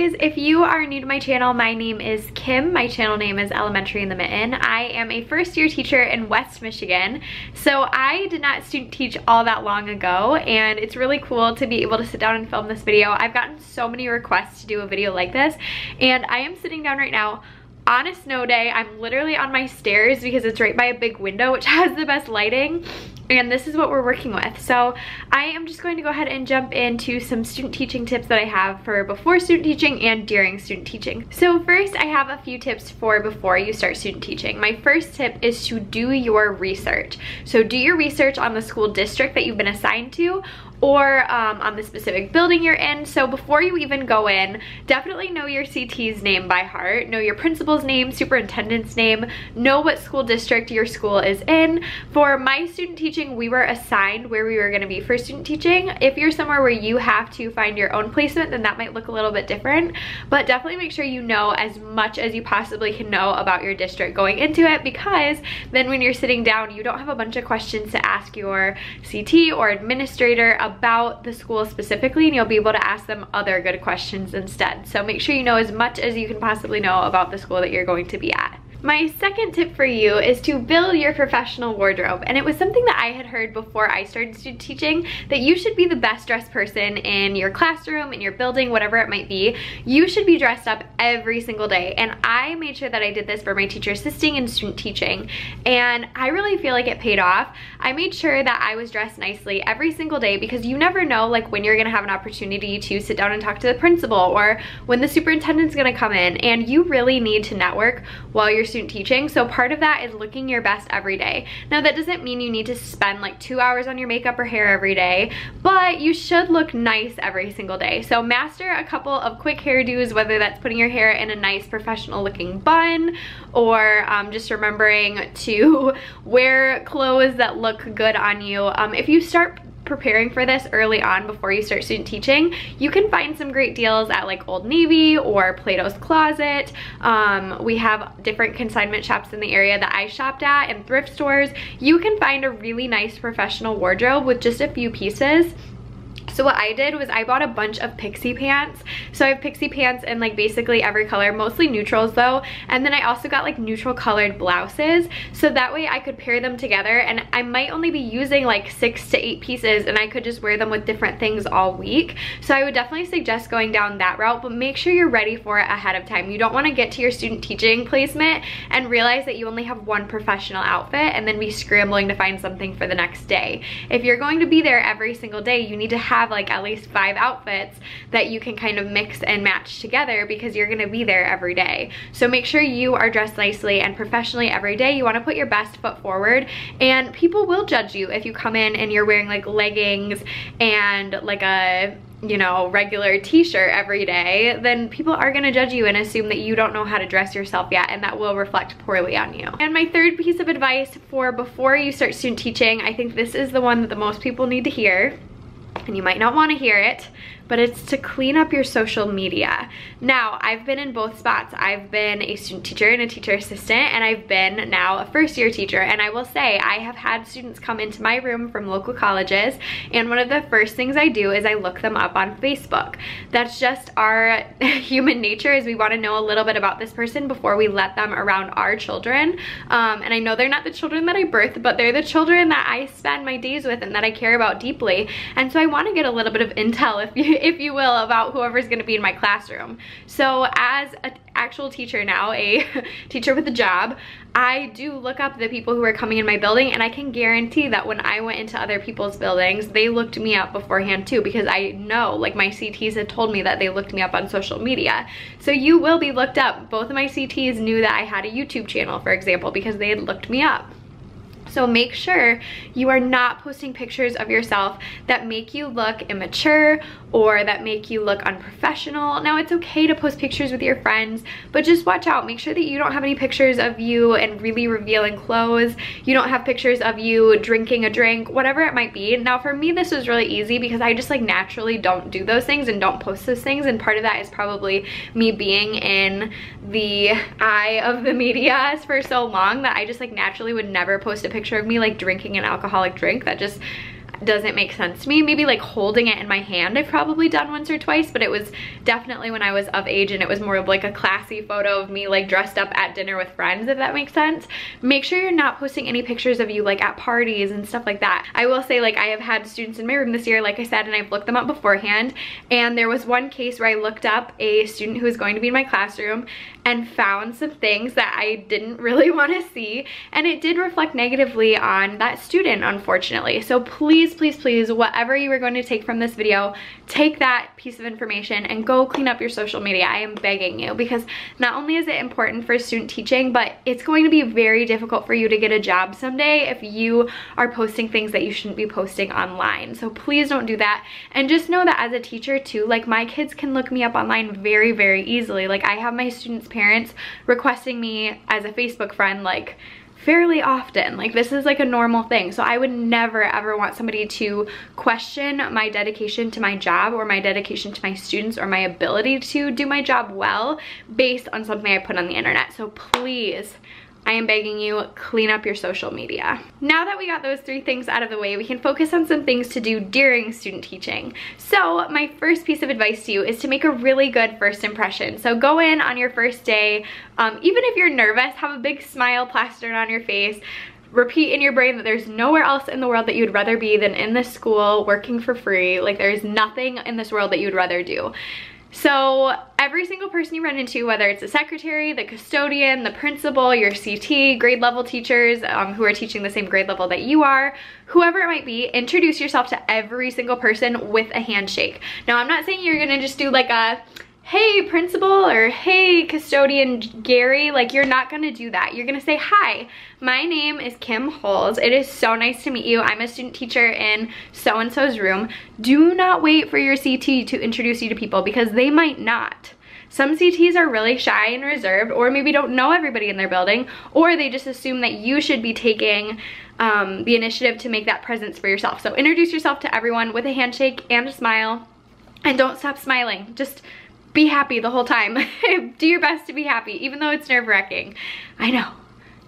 guys, if you are new to my channel, my name is Kim. My channel name is Elementary in the Mitten. I am a first-year teacher in West Michigan. So I did not student teach all that long ago, and it's really cool to be able to sit down and film this video. I've gotten so many requests to do a video like this, and I am sitting down right now on a snow day. I'm literally on my stairs because it's right by a big window which has the best lighting, and this is what we're working with. So I am just going to go ahead and jump into some student teaching tips that I have for before student teaching and during student teaching. So first, I have a few tips for before you start student teaching. My first tip is to do your research. So do your research on the school district that you've been assigned to, or on the specific building you're in. So before you even go in, definitely know your CT's name by heart, know your principal's name, superintendent's name, know what school district your school is in. For my student teaching, we were assigned where we were gonna be for student teaching. If you're somewhere where you have to find your own placement, then that might look a little bit different, but definitely make sure you know as much as you possibly can know about your district going into it, because then when you're sitting down, you don't have a bunch of questions to ask your CT or administrator about the school specifically, and you'll be able to ask them other good questions instead. So make sure you know as much as you can possibly know about the school that you're going to be at. My second tip for you is to build your professional wardrobe. And it was something that I had heard before I started student teaching, that you should be the best dressed person in your classroom, in your building, whatever it might be. You should be dressed up every single day. And I made sure that I did this for my teacher assisting and student teaching. And I really feel like it paid off. I made sure that I was dressed nicely every single day, because you never know like when you're gonna have an opportunity to sit down and talk to the principal, or when the superintendent's gonna come in, and you really need to network while you're student teaching. So part of that is looking your best every day. Now that doesn't mean you need to spend like 2 hours on your makeup or hair every day, but you should look nice every single day. So master a couple of quick hairdos, whether that's putting your hair in a nice professional looking bun, or just remembering to wear clothes that look good on you. If you start preparing for this early on before you start student teaching, you can find some great deals at like Old Navy or Plato's Closet. We have different consignment shops in the area that I shopped at, and thrift stores. You can find a really nice professional wardrobe with just a few pieces. So what I did was I bought a bunch of pixie pants. So I have pixie pants in like basically every color, mostly neutrals though. And then I also got like neutral colored blouses. So that way I could pair them together, and I might only be using like 6 to 8 pieces, and I could just wear them with different things all week. So I would definitely suggest going down that route, but make sure you're ready for it ahead of time. You don't want to get to your student teaching placement and realize that you only have one professional outfit and then be scrambling to find something for the next day. If you're going to be there every single day, you need to have like at least 5 outfits that you can kind of mix and match together, because you're gonna be there every day. So make sure you are dressed nicely and professionally every day. You wanna put your best foot forward, and people will judge you if you come in and you're wearing like leggings and like a, you know, regular t-shirt every day. Then people are gonna judge you and assume that you don't know how to dress yourself yet, and that will reflect poorly on you. And my third piece of advice for before you start student teaching, I think this is the one that the most people need to hear, and you might not want to hear it, but it's to clean up your social media. Now, I've been in both spots. I've been a student teacher and a teacher assistant, and I've been now a first-year teacher, and I will say I have had students come into my room from local colleges, and one of the first things I do is I look them up on Facebook. That's just our human nature, is we want to know a little bit about this person before we let them around our children. And I know they're not the children that I birthed, but they're the children that I spend my days with and that I care about deeply, and so I want to get a little bit of intel, if you will, about whoever's going to be in my classroom. So as an actual teacher now, a teacher with a job, I do look up the people who are coming in my building, and I can guarantee that when I went into other people's buildings, they looked me up beforehand too, because I know, like, my CTs had told me that they looked me up on social media. So you will be looked up. Both of my CTs knew that I had a YouTube channel, for example, because they had looked me up. So make sure you are not posting pictures of yourself that make you look immature or that make you look unprofessional. Now, it's okay to post pictures with your friends, but just watch out. Make sure that you don't have any pictures of you in really revealing clothes. You don't have pictures of you drinking a drink, whatever it might be. Now, for me, this was really easy because I just like naturally don't do those things and don't post those things, and part of that is probably me being in the eye of the media for so long that I just like naturally would never post a picture of me like drinking an alcoholic drink. That just, doesn't make sense to me. Maybe like holding it in my hand I've probably done once or twice, but it was definitely when I was of age, and it was more of like a classy photo of me like dressed up at dinner with friends, if that makes sense. Make sure you're not posting any pictures of you like at parties and stuff like that. I will say, like, I have had students in my room this year, like I said, and I've looked them up beforehand, and there was one case where I looked up a student who was going to be in my classroom and found some things that I didn't really want to see, and it did reflect negatively on that student, unfortunately. So please, please, please, whatever you are going to take from this video, take that piece of information and go clean up your social media. I am begging you, because not only is it important for student teaching, but it's going to be very difficult for you to get a job someday if you are posting things that you shouldn't be posting online. So please don't do that. And just know that as a teacher too, like, my kids can look me up online very, very easily. Like, I have my students' parents requesting me as a Facebook friend like fairly often. Like, this is like a normal thing. So I would never ever want somebody to question my dedication to my job or my dedication to my students or my ability to do my job well based on something I put on the internet. So please, I am begging you, clean up your social media. Now that we got those 3 things out of the way, we can focus on some things to do during student teaching. So my first piece of advice to you is to make a really good first impression. So go in on your first day, even if you're nervous, have a big smile plastered on your face. Repeat in your brain that there's nowhere else in the world that you'd rather be than in this school working for free. Like, there's nothing in this world that you'd rather do. So every single person you run into, whether it's the secretary, the custodian, the principal, your CT, grade level teachers who are teaching the same grade level that you are, whoever it might be, introduce yourself to every single person with a handshake. Now, I'm not saying you're gonna just do like a, hey principal, or hey custodian Gary. Like, you're not gonna do that. You're gonna say, hi, my name is Kim Holes. It is so nice to meet you. I'm a student teacher in so-and-so's room. Do not wait for your CT to introduce you to people, because they might not. Some CTs are really shy and reserved, or maybe don't know everybody in their building, or they just assume that you should be taking the initiative to make that presence for yourself. So introduce yourself to everyone with a handshake and a smile, and don't stop smiling. Just be happy the whole time. Do your best to be happy, even though it's nerve-wracking. I know.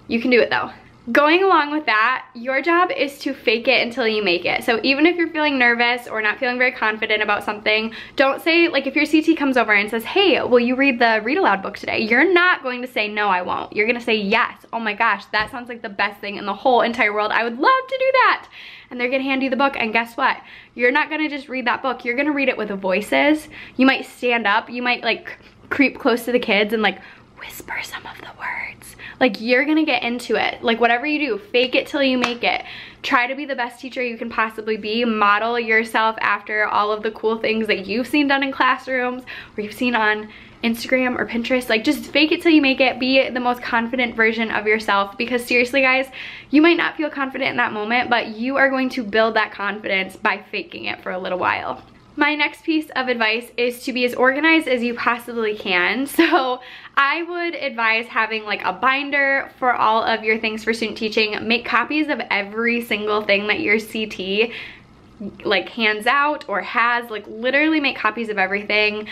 You can do it though. Going along with that, your job is to fake it until you make it. So even if you're feeling nervous or not feeling very confident about something, don't say, like, if your CT comes over and says, hey, will you read the read aloud book today? You're not going to say, no, I won't. You're gonna say, yes. Oh my gosh, that sounds like the best thing in the whole entire world. I would love to do that. And they're gonna hand you the book, and guess what? You're not gonna just read that book. You're gonna read it with voices. You might stand up. You might like creep close to the kids and like whisper some of the words. Like, you're gonna get into it. Like, whatever you do, fake it till you make it. Try to be the best teacher you can possibly be. Model yourself after all of the cool things that you've seen done in classrooms or you've seen on Instagram or Pinterest. Like, just fake it till you make it. Be the most confident version of yourself, because seriously guys, you might not feel confident in that moment, but you are going to build that confidence by faking it for a little while. My next piece of advice is to be as organized as you possibly can. So I would advise having like a binder for all of your things for student teaching. Make copies of every single thing that your CT like hands out or has. Like, literally make copies of everything.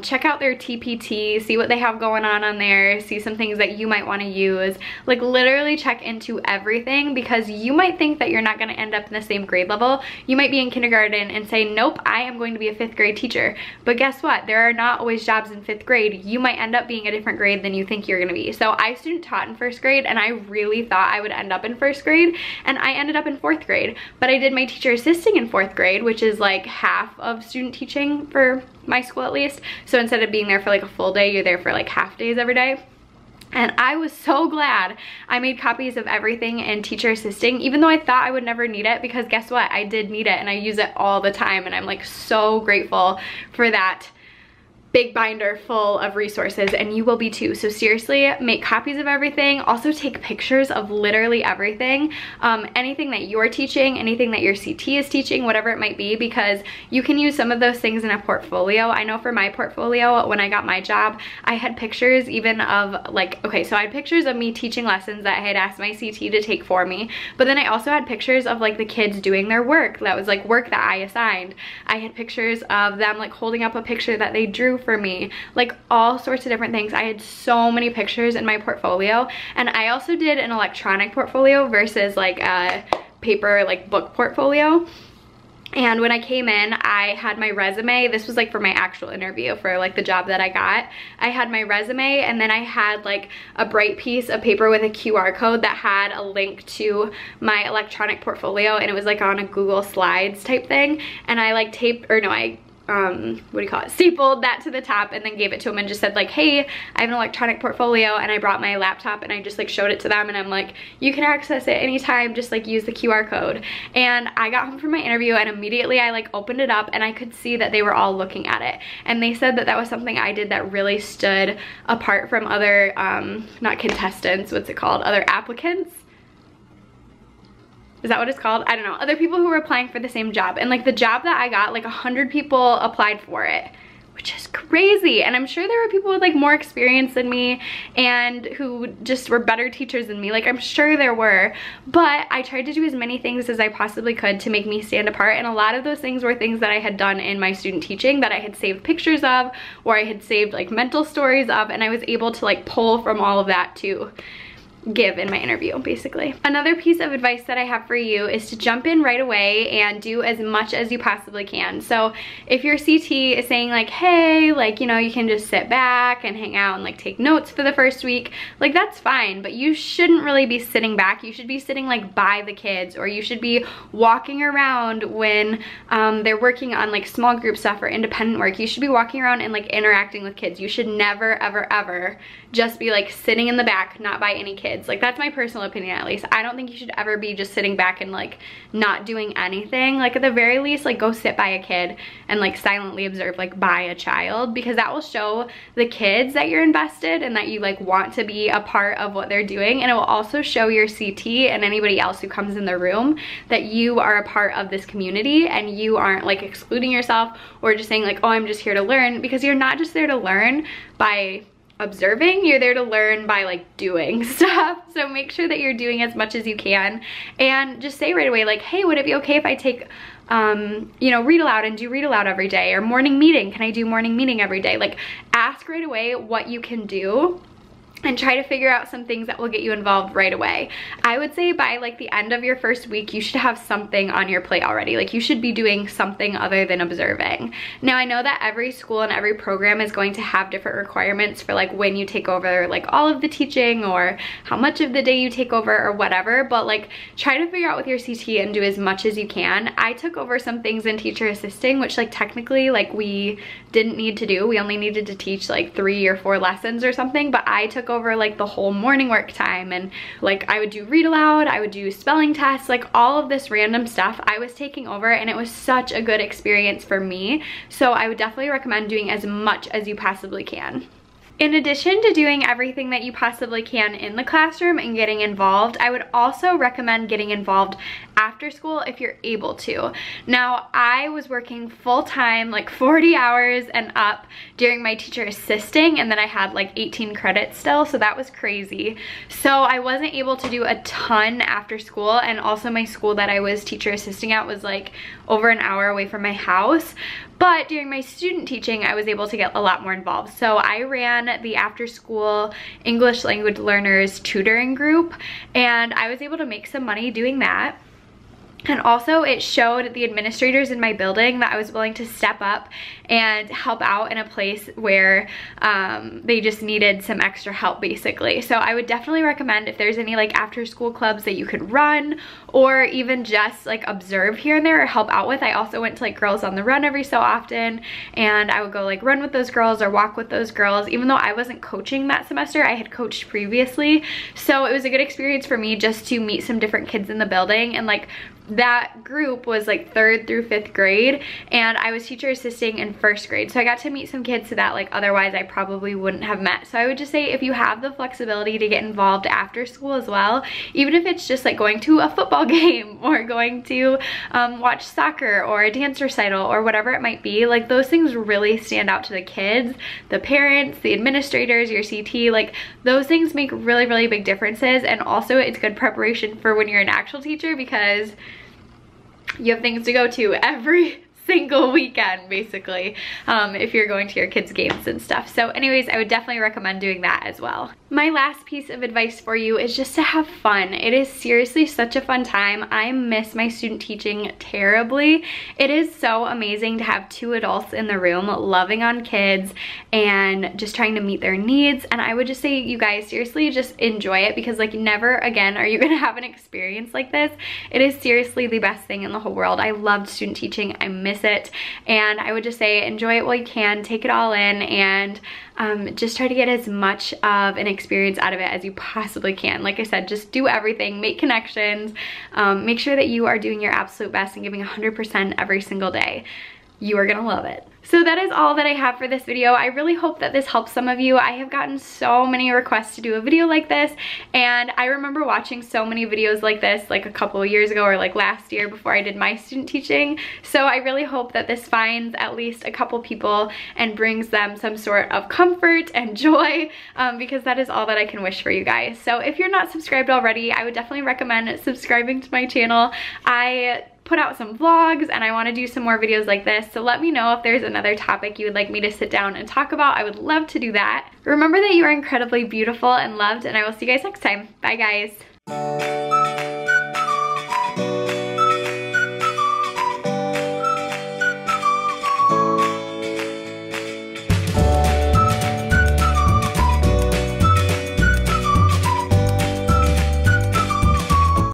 Check out their TPT, see what they have going on there, see some things that you might want to use. Like, literally check into everything, because you might think that you're not going to end up in the same grade level. You might be in kindergarten and say, nope, I am going to be a 5th grade teacher. But guess what? There are not always jobs in 5th grade. You might end up being a different grade than you think you're going to be. So I student taught in 1st grade, and I really thought I would end up in 1st grade, and I ended up in 4th grade. But I did my teacher assisting in 4th grade, which is like half of student teaching for my school at least. So instead of being there for like a full day, you're there for like half days every day. And I was so glad I made copies of everything in teacher assisting, even though I thought I would never need it, because guess what? I did need it, and I use it all the time, and I'm like so grateful for that big binder full of resources, and you will be too. So seriously, make copies of everything. Also take pictures of literally everything. Anything that you're teaching, anything that your CT is teaching, whatever it might be, because you can use some of those things in a portfolio. I know for my portfolio, when I got my job, I had pictures even of like, okay, so I had pictures of me teaching lessons that I had asked my CT to take for me, but then I also had pictures of like the kids doing their work. That was like work that I assigned. I had pictures of them like holding up a picture that they drew for me, like all sorts of different things. I had so many pictures in my portfolio, and I also did an electronic portfolio versus like a paper like book portfolio. And when I came in, I had my resume. This was like for my actual interview for like the job that I got. I had my resume, and then I had like a bright piece of paper with a QR code that had a link to my electronic portfolio, and it was like on a Google Slides type thing. And I like stapled that to the top and then gave it to him and just said like, hey, I have an electronic portfolio, and I brought my laptop, and I just like showed it to them, and I'm like, you can access it anytime, just like use the QR code. And I got home from my interview, and immediately I like opened it up, and I could see that they were all looking at it, and they said that that was something I did that really stood apart from other not contestants, what's it called, other applicants. Is that what it's called? I don't know. Other people who were applying for the same job. And like the job that I got, like 100 people applied for it, which is crazy. And I'm sure there were people with like more experience than me and who just were better teachers than me. Like I'm sure there were, but I tried to do as many things as I possibly could to make me stand apart. And a lot of those things were things that I had done in my student teaching that I had saved pictures of, or I had saved like mental stories of, and I was able to like pull from all of that to give in my interview, basically. Another piece of advice that I have for you is to jump in right away and do as much as you possibly can. So if your CT is saying like, hey, like, you know, you can just sit back and hang out and like take notes for the first week, like that's fine, but you shouldn't really be sitting back. You should be sitting like by the kids, or you should be walking around when they're working on like small group stuff or independent work. You should be walking around and like interacting with kids. You should never, ever, ever just be like sitting in the back, not by any kids. Like that's my personal opinion, at least. I don't think you should ever be just sitting back and like not doing anything. Like at the very least, like go sit by a kid and like silently observe like by a child, because that will show the kids that you're invested and that you like want to be a part of what they're doing. And it will also show your CT and anybody else who comes in the room that you are a part of this community and you aren't like excluding yourself or just saying like, oh, I'm just here to learn, because you're not just there to learn by observing, you're there to learn by like doing stuff. So make sure that you're doing as much as you can, and just say right away like, hey, would it be okay if I take you know, read aloud and do read aloud every day, or morning meeting, can I do morning meeting every day? Like ask right away what you can do and try to figure out some things that will get you involved right away. I would say by like the end of your first week, you should have something on your plate already. Like you should be doing something other than observing. Now I know that every school and every program is going to have different requirements for like when you take over like all of the teaching, or how much of the day you take over, or whatever, but like try to figure out with your CT and do as much as you can. I took over some things in teacher assisting, which like technically like we didn't need to do. We only needed to teach like 3 or 4 lessons or something, but I took over like the whole morning work time, and like I would do read aloud, I would do spelling tests, like all of this random stuff I was taking over, and it was such a good experience for me. So I would definitely recommend doing as much as you possibly can. In addition to doing everything that you possibly can in the classroom and getting involved, I would also recommend getting involved after school if you're able to. Now, I was working full-time, like 40 hours and up during my teacher assisting, and then I had like 18 credits still, so that was crazy. So I wasn't able to do a ton after school, and also my school that I was teacher assisting at was like over an hour away from my house. But during my student teaching, I was able to get a lot more involved. So I ran the after school English language learners tutoring group, and I was able to make some money doing that. And also it showed the administrators in my building that I was willing to step up and help out in a place where they just needed some extra help, basically. So I would definitely recommend, if there's any like after school clubs that you could run, or even just like observe here and there or help out with. I also went to like Girls on the Run every so often, and I would go like run with those girls or walk with those girls. Even though I wasn't coaching that semester, I had coached previously. So it was a good experience for me just to meet some different kids in the building. And like that group was like 3rd through 5th grade, and I was teacher assisting in 1st grade. So I got to meet some kids that like otherwise I probably wouldn't have met. So I would just say, if you have the flexibility to get involved after school as well, even if it's just like going to a football game or going to watch soccer or a dance recital or whatever it might be, like those things really stand out to the kids, the parents, the administrators, your CT. Like those things make really, really big differences. And also it's good preparation for when you're an actual teacher, because you have things to go to every single weekend, basically, if you're going to your kids' games and stuff. So anyways, I would definitely recommend doing that as well. My last piece of advice for you is just to have fun. It is seriously such a fun time. I miss my student teaching terribly. It is so amazing to have two adults in the room loving on kids and just trying to meet their needs. And I would just say, you guys, seriously, just enjoy it, because like never again are you gonna have an experience like this. It is seriously the best thing in the whole world. I loved student teaching. I miss it. And I would just say enjoy it while you can, take it all in, and just try to get as much of an experience out of it as you possibly can. Like I said, just do everything, make connections, make sure that you are doing your absolute best and giving 100% every single day. You are gonna love it. So that is all that I have for this video. I really hope that this helps some of you. I have gotten so many requests to do a video like this, and I remember watching so many videos like this like a couple of years ago, or like last year before I did my student teaching. So I really hope that this finds at least a couple people and brings them some sort of comfort and joy, because that is all that I can wish for you guys. So if you're not subscribed already, I would definitely recommend subscribing to my channel. I put out some vlogs and I want to do some more videos like this, so let me know if there's another topic you would like me to sit down and talk about. I would love to do that. Remember that you are incredibly beautiful and loved, and I will see you guys next time. Bye guys.